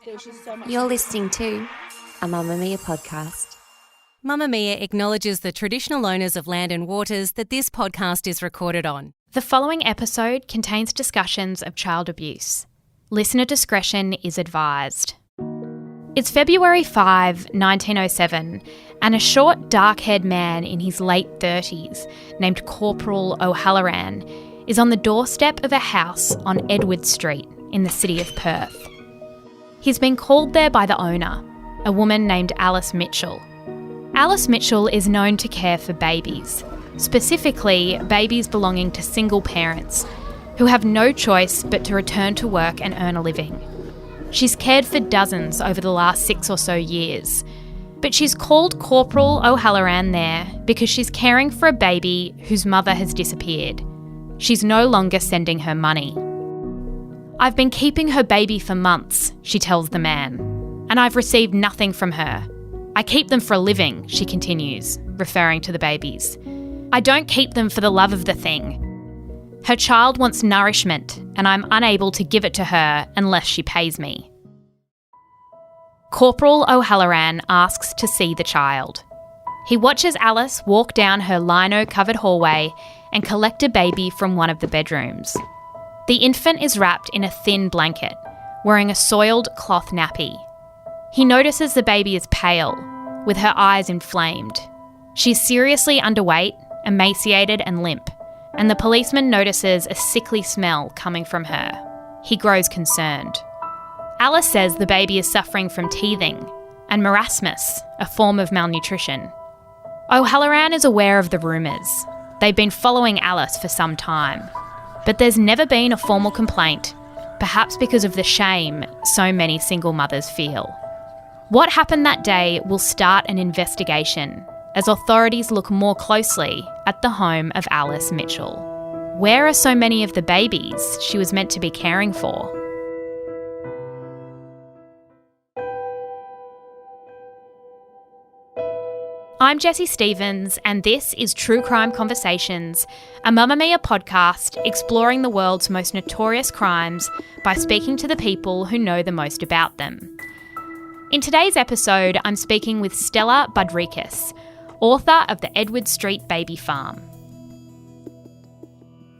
There's just so much. You're listening to a Mamma Mia podcast. Mamma Mia acknowledges the traditional owners of land and waters that this podcast is recorded on. The following episode contains discussions of child abuse. Listener discretion is advised. It's February 5, 1907, and a short, dark-haired man in his late 30s, named Corporal O'Halloran, is on the doorstep of a house on Edward Street in the city of Perth. He's been called there by the owner, a woman named Alice Mitchell. Alice Mitchell is known to care for babies, specifically babies belonging to single parents who have no choice but to return to work and earn a living. She's cared for dozens over the last 6 or so years, but she's called Corporal O'Halloran there because she's caring for a baby whose mother has disappeared. She's no longer sending her money. "I've been keeping her baby for months," she tells the man, "and I've received nothing from her. I keep them for a living," she continues, referring to the babies. "I don't keep them for the love of the thing. Her child wants nourishment, and I'm unable to give it to her unless she pays me." Corporal O'Halloran asks to see the child. He watches Alice walk down her lino-covered hallway and collect a baby from one of the bedrooms. The infant is wrapped in a thin blanket, wearing a soiled cloth nappy. He notices the baby is pale, with her eyes inflamed. She's seriously underweight, emaciated and limp, and the policeman notices a sickly smell coming from her. He grows concerned. Alice says the baby is suffering from teething and marasmus, a form of malnutrition. O'Halloran is aware of the rumours. They've been following Alice for some time, but there's never been a formal complaint, perhaps because of the shame so many single mothers feel. What happened that day will start an investigation as authorities look more closely at the home of Alice Mitchell. Where are so many of the babies she was meant to be caring for? I'm Jessie Stevens, and this is True Crime Conversations, a Mamma Mia podcast exploring the world's most notorious crimes by speaking to the people who know the most about them. In today's episode, I'm speaking with Stella Budrikis, author of the Edward Street Baby Farm.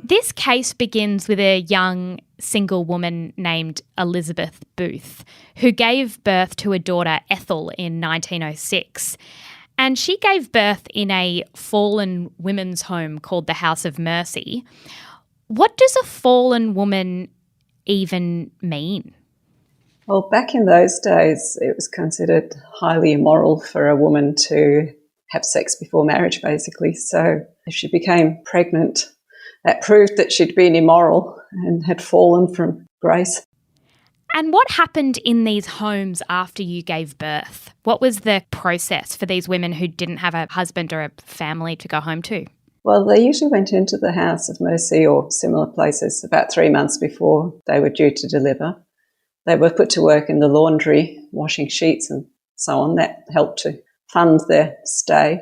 This case begins with a young single woman named Elizabeth Booth, who gave birth to a daughter, Ethel, in 1906. And she gave birth in a fallen women's home called the House of Mercy. What does a fallen woman even mean? Well, back in those days, it was considered highly immoral for a woman to have sex before marriage, basically. So if she became pregnant, that proved that she'd been immoral and had fallen from grace. And what happened in these homes after you gave birth? What was the process for these women who didn't have a husband or a family to go home to? Well, they usually went into the House of Mercy or similar places about 3 months before they were due to deliver. They were put to work in the laundry, washing sheets and so on. That helped to fund their stay.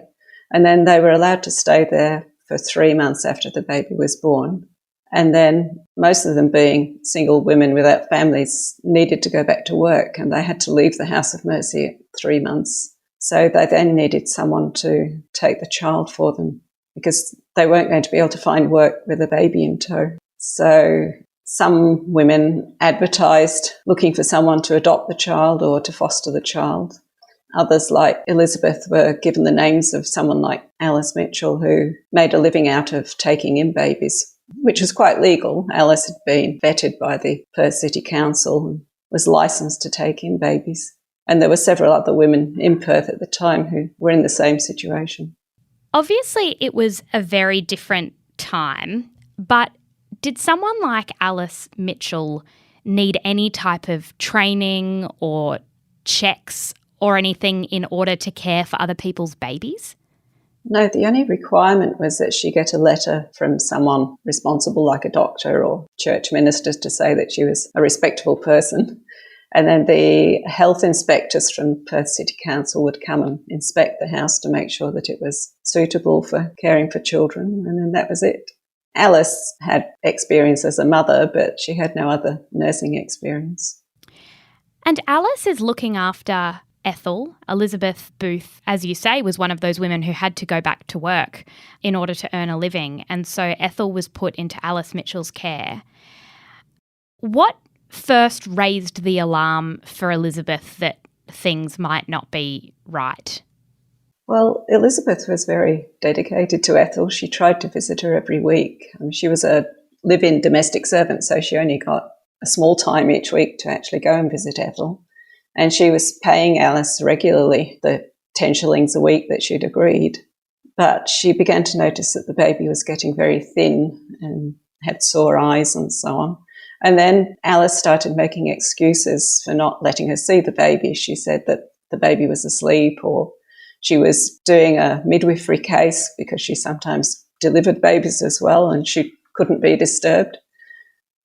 And then they were allowed to stay there for 3 months after the baby was born. And then most of them, being single women without families, needed to go back to work, and they had to leave the House of Mercy at 3 months. So they then needed someone to take the child for them because they weren't going to be able to find work with a baby in tow. So some women advertised looking for someone to adopt the child or to foster the child. Others, like Elizabeth, were given the names of someone like Alice Mitchell, who made a living out of taking in babies, which was quite legal. Alice had been vetted by the Perth City Council and was licensed to take in babies. And there were several other women in Perth at the time who were in the same situation. Obviously, it was a very different time, but did someone like Alice Mitchell need any type of training or checks or anything in order to care for other people's babies? No, the only requirement was that she get a letter from someone responsible, like a doctor or church minister, to say that she was a respectable person. And then the health inspectors from Perth City Council would come and inspect the house to make sure that it was suitable for caring for children. And then that was it. Alice had experience as a mother, but she had no other nursing experience. And Alice is looking after Ethel. Elizabeth Booth, as you say, was one of those women who had to go back to work in order to earn a living. And so Ethel was put into Alice Mitchell's care. What first raised the alarm for Elizabeth that things might not be right? Well, Elizabeth was very dedicated to Ethel. She tried to visit her every week. She was a live-in domestic servant, so she only got a small time each week to actually go and visit Ethel. And she was paying Alice regularly the 10 shillings a week that she'd agreed. But she began to notice that the baby was getting very thin and had sore eyes and so on. And then Alice started making excuses for not letting her see the baby. She said that the baby was asleep, or she was doing a midwifery case because she sometimes delivered babies as well and she couldn't be disturbed.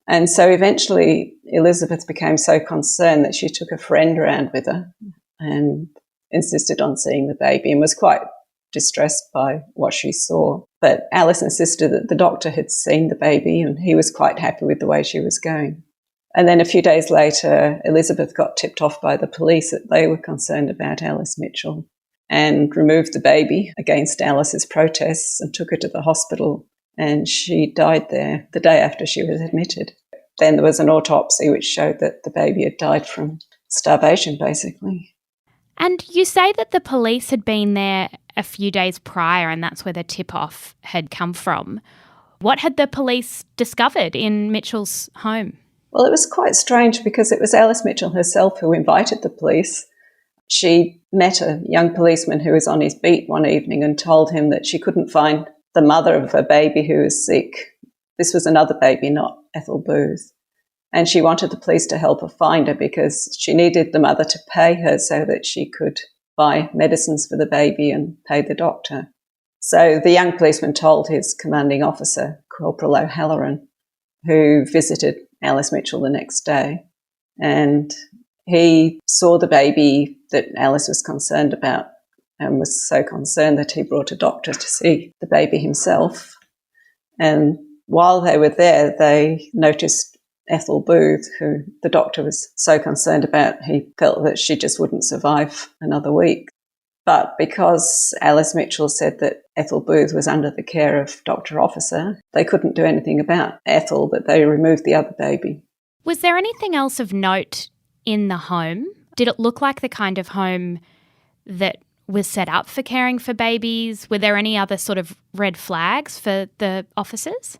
And so eventually Elizabeth became so concerned that she took a friend around with her and insisted on seeing the baby and was quite distressed by what she saw. But Alice insisted that the doctor had seen the baby and he was quite happy with the way she was going. And then a few days later, Elizabeth got tipped off by the police that they were concerned about Alice Mitchell and removed the baby against Alice's protests and took her to the hospital. And she died there the day after she was admitted. Then there was an autopsy which showed that the baby had died from starvation, basically. And you say that the police had been there a few days prior and that's where the tip-off had come from. What had the police discovered in Mitchell's home? Well, it was quite strange because it was Alice Mitchell herself who invited the police. She met a young policeman who was on his beat one evening and told him that she couldn't find the mother of a baby who was sick. This was another baby, not Ethel Booth. And she wanted the police to help her find her because she needed the mother to pay her so that she could buy medicines for the baby and pay the doctor. So the young policeman told his commanding officer, Corporal O'Halloran, who visited Alice Mitchell the next day. And he saw the baby that Alice was concerned about and was so concerned that he brought a doctor to see the baby himself. And while they were there, they noticed Ethel Booth, who the doctor was so concerned about, he felt that she just wouldn't survive another week. But because Alice Mitchell said that Ethel Booth was under the care of Dr. Officer, they couldn't do anything about Ethel, but they removed the other baby. Was there anything else of note in the home? Did it look like the kind of home that was set up for caring for babies? Were there any other sort of red flags for the officers?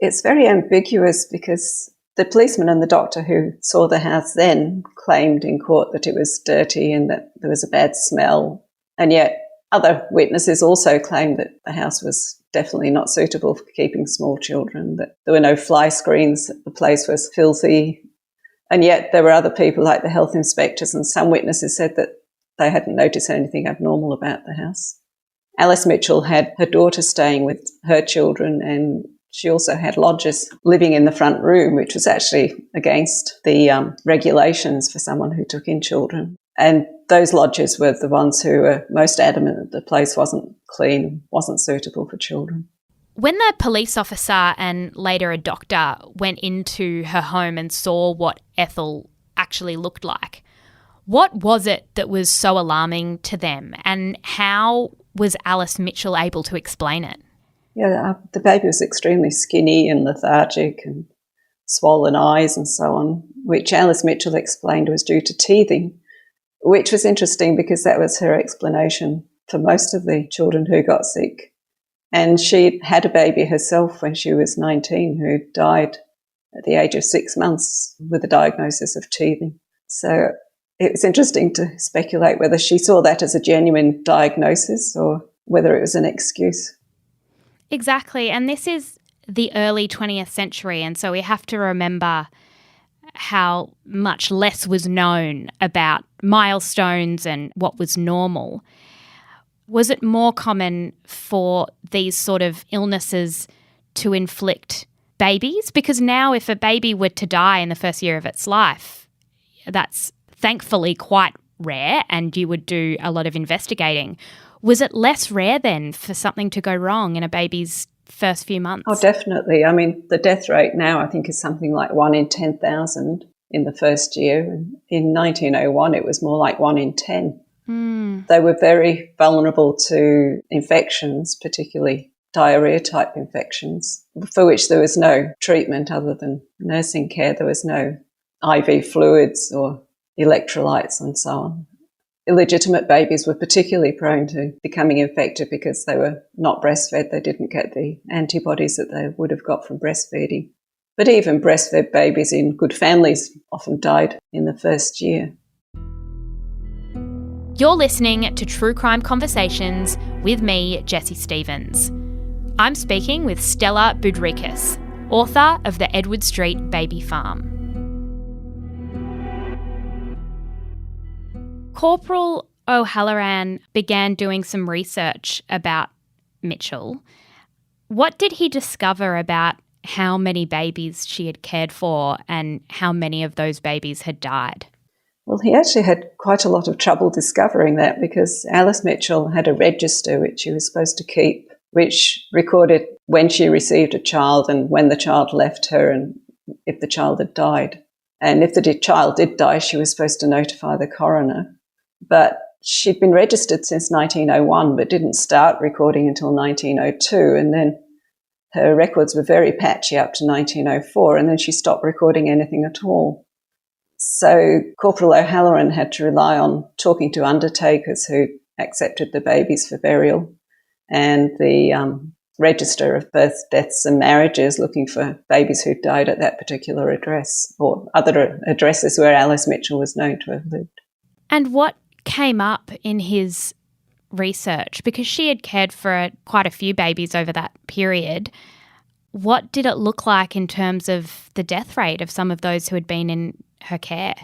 It's very ambiguous because the policeman and the doctor who saw the house then claimed in court that it was dirty and that there was a bad smell. And yet other witnesses also claimed that the house was definitely not suitable for keeping small children, that there were no fly screens, that the place was filthy. And yet there were other people like the health inspectors and some witnesses said that they hadn't noticed anything abnormal about the house. Alice Mitchell had her daughter staying with her children and she also had lodgers living in the front room, which was actually against the regulations for someone who took in children. And those lodgers were the ones who were most adamant that the place wasn't clean, wasn't suitable for children. When the police officer and later a doctor went into her home and saw what Ethel actually looked like, what was it that was so alarming to them and how was Alice Mitchell able to explain it? Yeah, the baby was extremely skinny and lethargic and swollen eyes and so on, which Alice Mitchell explained was due to teething, which was interesting because that was her explanation for most of the children who got sick. And she had a baby herself when she was 19 who died at the age of 6 months with a diagnosis of teething. So it was interesting to speculate whether she saw that as a genuine diagnosis or whether it was an excuse. Exactly. And this is the early 20th century. And so we have to remember how much less was known about milestones and what was normal. Was it more common for these sort of illnesses to inflict babies? Because now if a baby were to die in the first year of its life, that's thankfully quite rare and you would do a lot of investigating. Was it less rare then for something to go wrong in a baby's first few months? Oh, definitely. I mean, the death rate now I think is something like 1 in 10,000. in the first year. And in 1901, it was more like 1 in 10. Mm. They were very vulnerable to infections, particularly diarrhea-type infections, for which there was no treatment other than nursing care. There was no IV fluids or electrolytes and so on. Illegitimate babies were particularly prone to becoming infected because they were not breastfed. They didn't get the antibodies that they would have got from breastfeeding. But even breastfed babies in good families often died in the first year. You're listening to True Crime Conversations with me, Jessie Stevens. I'm speaking with Stella Budrikis, author of the Edward Street Baby Farm. Corporal O'Halloran began doing some research about Mitchell. What did he discover about how many babies she had cared for and how many of those babies had died? Well, he actually had quite a lot of trouble discovering that because Alice Mitchell had a register which she was supposed to keep, which recorded when she received a child and when the child left her and if the child had died. And if the child did die, she was supposed to notify the coroner. But she'd been registered since 1901 but didn't start recording until 1902, and then her records were very patchy up to 1904, and then she stopped recording anything at all. So Corporal O'Halloran had to rely on talking to undertakers who accepted the babies for burial and the Register of Births, Deaths and Marriages, looking for babies who died at that particular address or other addresses where Alice Mitchell was known to have lived. And what came up in his research? Because she had cared for quite a few babies over that period. What did it look like in terms of the death rate of some of those who had been in her care?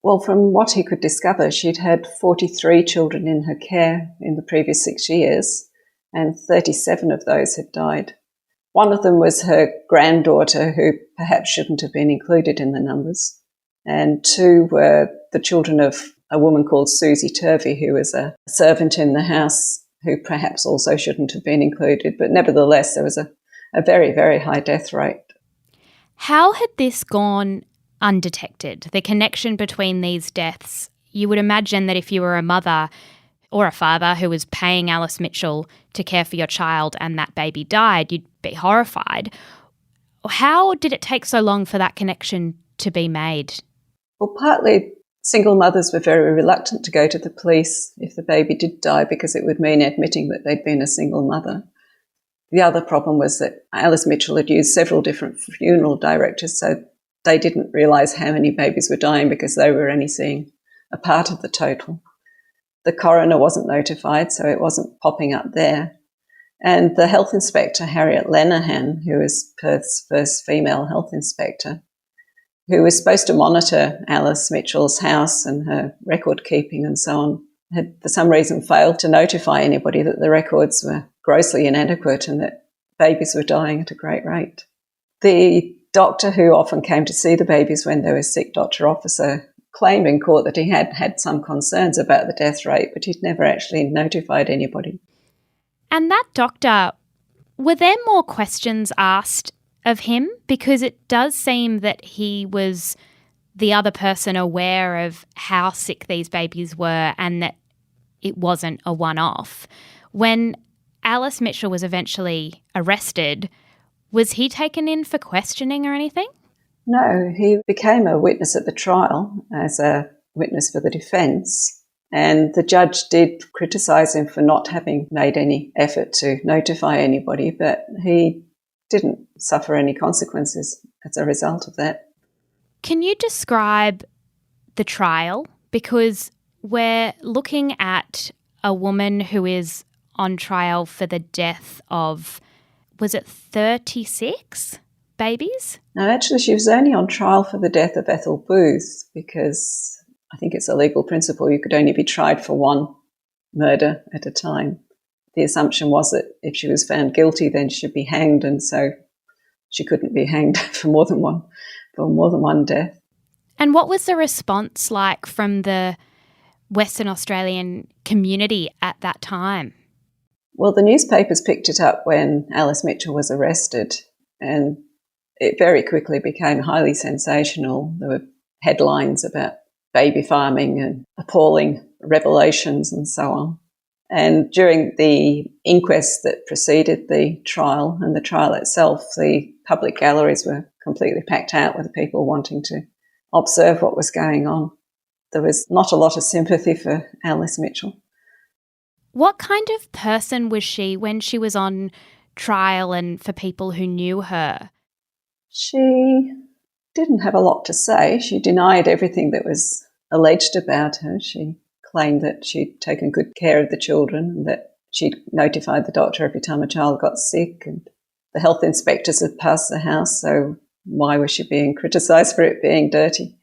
Well, from what he could discover, she'd had 43 children in her care in the previous 6 years, and 37 of those had died. One of them was her granddaughter, who perhaps shouldn't have been included in the numbers, and 2 were the children of a woman called Susie Turvey, who was a servant in the house, who perhaps also shouldn't have been included. But nevertheless, there was a very, very high death rate. How had this gone undetected, the connection between these deaths? You would imagine that if you were a mother or a father who was paying Alice Mitchell to care for your child and that baby died, you'd be horrified. How did it take so long for that connection to be made? Well, partly single mothers were very reluctant to go to the police if the baby did die because it would mean admitting that they'd been a single mother. The other problem was that Alice Mitchell had used several different funeral directors, so they didn't realise how many babies were dying because they were only seeing a part of the total. The coroner wasn't notified, so it wasn't popping up there. And the health inspector, Harriet Lenihan, who was Perth's first female health inspector, who was supposed to monitor Alice Mitchell's house and her record keeping and so on, had for some reason failed to notify anybody that the records were grossly inadequate and that babies were dying at a great rate. The doctor who often came to see the babies when they were sick, Dr. Officer, claimed in court that he had some concerns about the death rate, but he'd never actually notified anybody. And that doctor, were there more questions asked of him? Because it does seem that he was the other person aware of how sick these babies were and that it wasn't a one-off. When Alice Mitchell was eventually arrested, was he taken in for questioning or anything? No, he became a witness at the trial as a witness for the defence, and the judge did criticise him for not having made any effort to notify anybody, but he didn't suffer any consequences as a result of that. Can you describe the trial? Because we're looking at a woman who is on trial for the death of, was it 36 babies? No, actually she was only on trial for the death of Ethel Booth because I think it's a legal principle you could only be tried for one murder at a time. The assumption was that if she was found guilty then she'd be hanged, and so she couldn't be hanged for more than one death. And what was the response like from the Western Australian community at that time? Well, the newspapers picked it up when Alice Mitchell was arrested, and it very quickly became highly sensational. There were headlines about baby farming and appalling revelations and so on. And during the inquest that preceded the trial and the trial itself, the public galleries were completely packed out with people wanting to observe what was going on. There was not a lot of sympathy for Alice Mitchell. What kind of person was she when she was on trial and for people who knew her? She didn't have a lot to say. She denied everything that was alleged about her. She claimed that she'd taken good care of the children, that she'd notified the doctor every time a child got sick, and the health inspectors had passed the house, so why was she being criticised for it being dirty?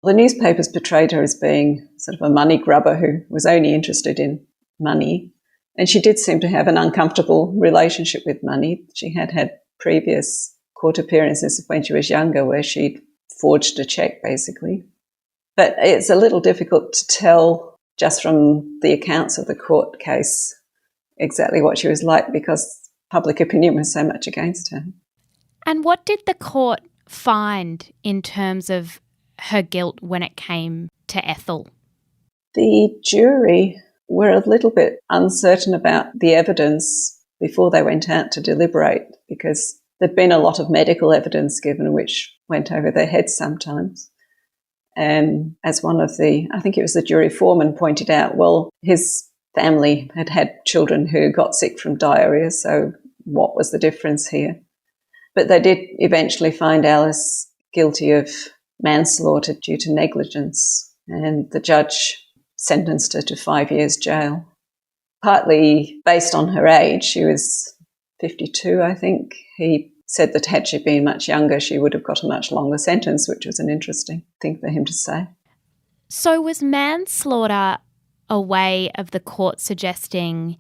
The newspapers portrayed her as being sort of a money grubber who was only interested in money, and she did seem to have an uncomfortable relationship with money. She had had previous court appearances when she was younger where she'd forged a cheque, basically. But it's a little difficult to tell just from the accounts of the court case exactly what she was like because public opinion was so much against her. And what did the court find in terms of her guilt when it came to Ethel? The jury were a little bit uncertain about the evidence before they went out to deliberate because there'd been a lot of medical evidence given which went over their heads sometimes. And as one of I think it was the jury foreman pointed out, well, his family had had children who got sick from diarrhoea, so what was the difference here? But they did eventually find Alice guilty of manslaughter due to negligence, and the judge sentenced her to 5 years jail. Partly based on her age, she was 52, I think. He said that had she been much younger, she would have got a much longer sentence, which was an interesting thing for him to say. So was manslaughter a way of the court suggesting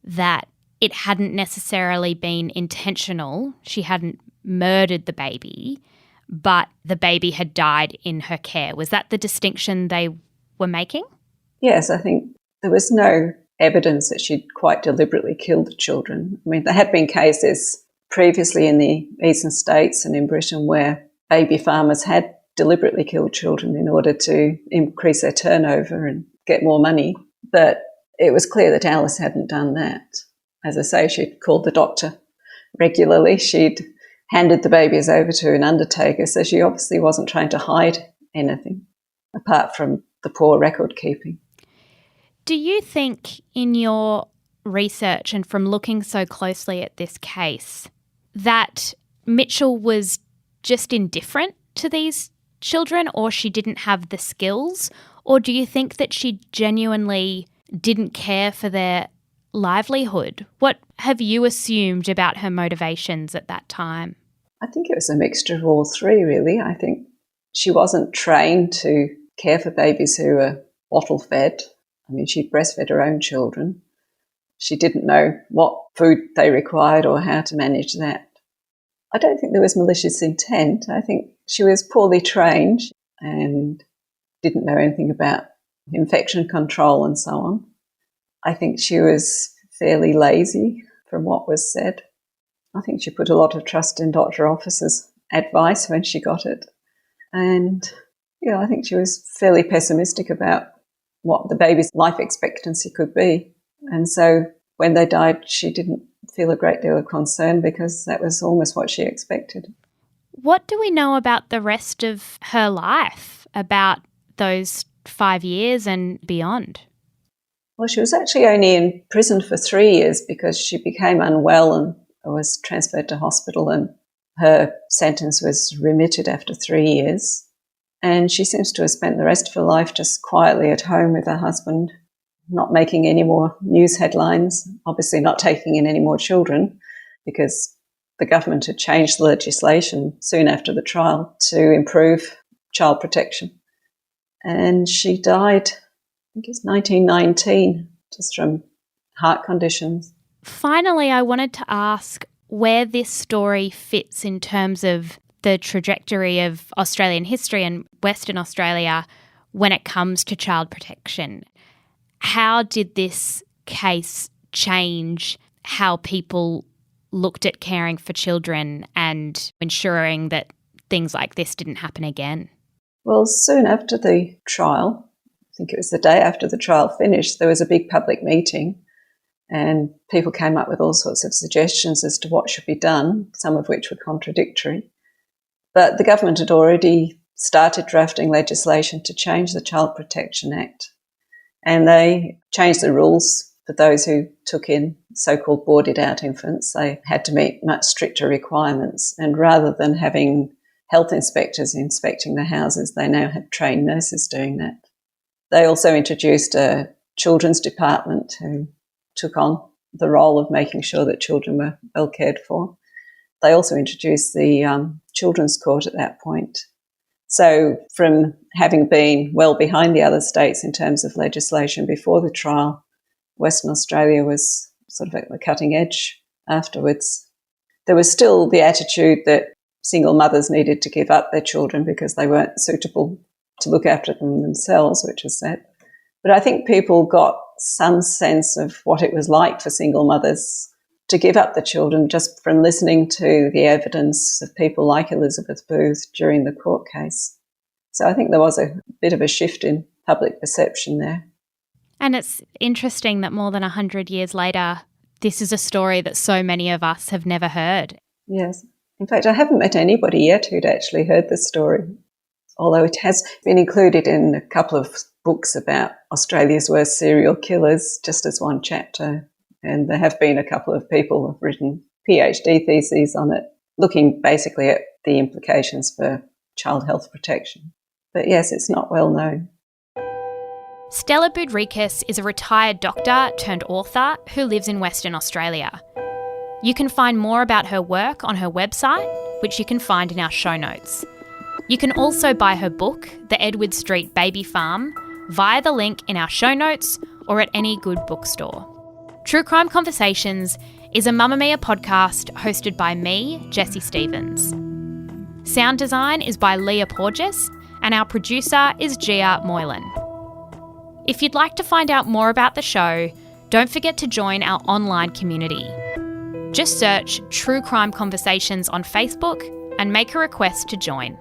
that it hadn't necessarily been intentional, she hadn't murdered the baby, but the baby had died in her care? Was that the distinction they were making? Yes, I think there was no evidence that she'd quite deliberately killed the children. I mean, there had been cases previously in the eastern states and in Britain where baby farmers had deliberately killed children in order to increase their turnover and get more money. But it was clear that Alice hadn't done that. As I say, she'd called the doctor regularly. She'd handed the babies over to an undertaker, so she obviously wasn't trying to hide anything apart from the poor record keeping. Do you think in your research and from looking so closely at this case that Mitchell was just indifferent to these children, or she didn't have the skills? Or do you think that she genuinely didn't care for their livelihood? What have you assumed about her motivations at that time? I think it was a mixture of all three, really. I think she wasn't trained to care for babies who were bottle fed. I mean, she breastfed her own children. She didn't know what food they required or how to manage that. I don't think there was malicious intent. I think she was poorly trained and didn't know anything about infection control and so on. I think she was fairly lazy from what was said. I think she put a lot of trust in Dr. Officer's advice when she got it. And, I think she was fairly pessimistic about what the baby's life expectancy could be. And so when they died, she didn't feel a great deal of concern because that was almost what she expected. What do we know about the rest of her life, about those 5 years and beyond? Well, she was actually only in prison for 3 years because she became unwell and was transferred to hospital, and her sentence was remitted after 3 years. And she seems to have spent the rest of her life just quietly at home with her husband, not making any more news headlines, obviously not taking in any more children because the government had changed the legislation soon after the trial to improve child protection. And she died, I think it's 1919, just from heart conditions. Finally, I wanted to ask where this story fits in terms of the trajectory of Australian history and Western Australia when it comes to child protection. How did this case change how people looked at caring for children and ensuring that things like this didn't happen again? Well, soon after the trial, I think it was the day after the trial finished, there was a big public meeting and people came up with all sorts of suggestions as to what should be done, some of which were contradictory. But the government had already started drafting legislation to change the Child Protection Act, and they changed the rules for those who took in so-called boarded out infants. They had to meet much stricter requirements, and rather than having health inspectors inspecting the houses, they now had trained nurses doing that. They also introduced a children's department who took on the role of making sure that children were well cared for. They also introduced the children's court at that point. So from having been well behind the other states in terms of legislation before the trial, Western Australia was sort of at the cutting edge afterwards. There was still the attitude that single mothers needed to give up their children because they weren't suitable to look after them themselves, which was sad. But I think people got some sense of what it was like for single mothers to give up the children just from listening to the evidence of people like Elizabeth Booth during the court case. So I think there was a bit of a shift in public perception there. And it's interesting that more than 100 years later, this is a story that so many of us have never heard. Yes. In fact, I haven't met anybody yet who'd actually heard this story, although it has been included in a couple of books about Australia's worst serial killers, just as one chapter. And there have been a couple of people who have written PhD theses on it, looking basically at the implications for child health protection. But yes, it's not well known. Stella Budrikis is a retired doctor turned author who lives in Western Australia. You can find more about her work on her website, which you can find in our show notes. You can also buy her book, The Edward Street Baby Farm, via the link in our show notes or at any good bookstore. True Crime Conversations is a Mamamia podcast hosted by me, Jessie Stevens. Sound design is by Leah Porges, and our producer is Gia Moylan. If you'd like to find out more about the show, don't forget to join our online community. Just search True Crime Conversations on Facebook and make a request to join.